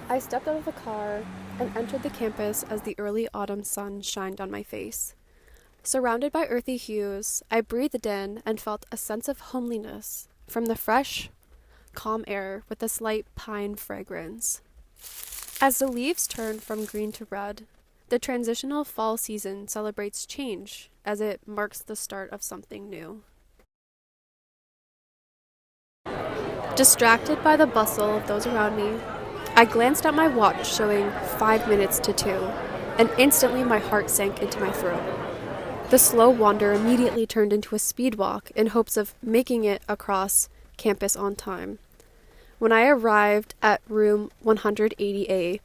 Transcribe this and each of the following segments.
I stepped out of the car and entered the campus as the early autumn sun shined on my face. Surrounded by earthy hues, I breathed in and felt a sense of homeliness from the fresh, calm air with a slight pine fragrance. As the leaves turn from green to red, the transitional fall season celebrates change as it marks the start of something new. Distracted by the bustle of those around me, I glanced at my watch showing 5 minutes to 2, and instantly my heart sank into my throat. The slow wander immediately turned into a speed walk in hopes of making it across campus on time. When I arrived at room 180A,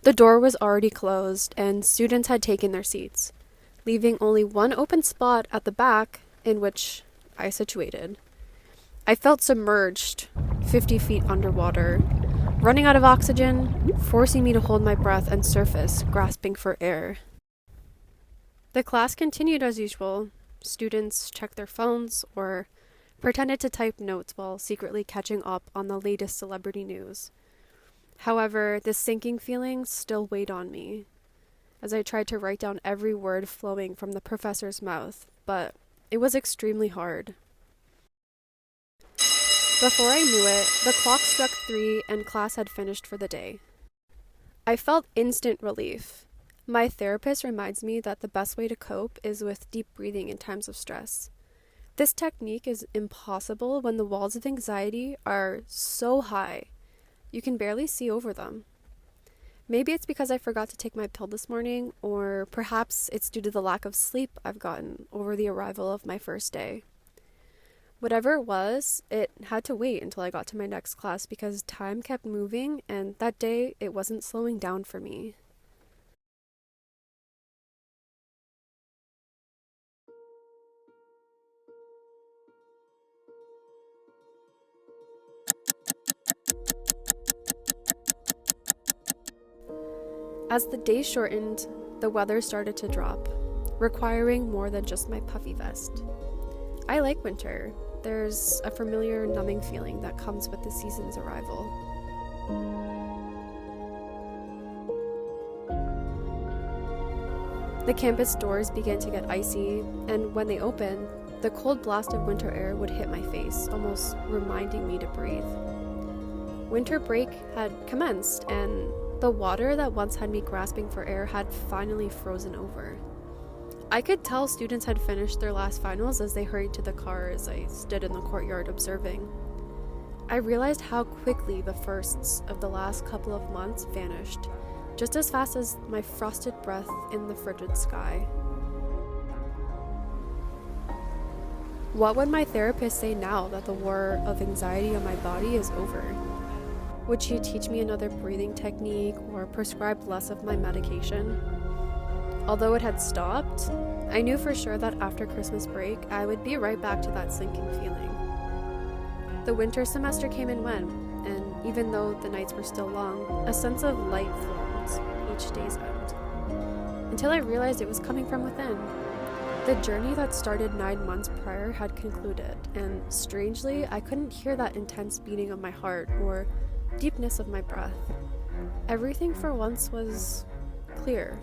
the door was already closed and students had taken their seats, leaving only one open spot at the back in which I situated. I felt submerged, 50 feet underwater, running out of oxygen, forcing me to hold my breath and surface, grasping for air. The class continued as usual. Students checked their phones or pretended to type notes while secretly catching up on the latest celebrity news. However, this sinking feeling still weighed on me as I tried to write down every word flowing from the professor's mouth, but it was extremely hard. Before I knew it, the clock struck 3 and class had finished for the day. I felt instant relief. My therapist reminds me that the best way to cope is with deep breathing in times of stress. This technique is impossible when the walls of anxiety are so high, you can barely see over them. Maybe it's because I forgot to take my pill this morning, or perhaps it's due to the lack of sleep I've gotten over the arrival of my first day. Whatever it was, it had to wait until I got to my next class because time kept moving, and that day it wasn't slowing down for me. As the day shortened, the weather started to drop, requiring more than just my puffy vest. I like winter. There's a familiar numbing feeling that comes with the season's arrival. The campus doors began to get icy, and when they opened, the cold blast of winter air would hit my face, almost reminding me to breathe. Winter break had commenced, and the water that once had me grasping for air had finally frozen over. I could tell students had finished their last finals as they hurried to the car as I stood in the courtyard observing. I realized how quickly the firsts of the last couple of months vanished, just as fast as my frosted breath in the frigid sky. What would my therapist say now that the war of anxiety on my body is over? Would she teach me another breathing technique or prescribe less of my medication? Although it had stopped, I knew for sure that after Christmas break, I would be right back to that sinking feeling. The winter semester came and went, and even though the nights were still long, a sense of light formed each day's end, until I realized it was coming from within. The journey that started 9 months prior had concluded, and strangely, I couldn't hear that intense beating of my heart or deepness of my breath. Everything for once was clear.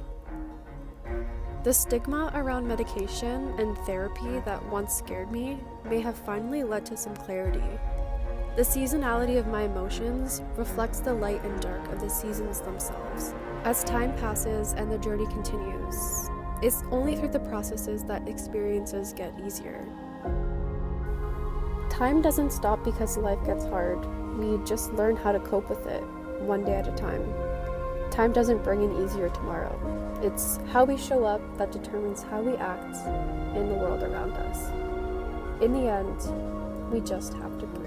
The stigma around medication and therapy that once scared me may have finally led to some clarity. The seasonality of my emotions reflects the light and dark of the seasons themselves. As time passes and the journey continues, it's only through the processes that experiences get easier. Time doesn't stop because life gets hard. We just learn how to cope with it, one day at a time. Time doesn't bring an easier tomorrow. It's how we show up that determines how we act in the world around us. In the end, we just have to breathe.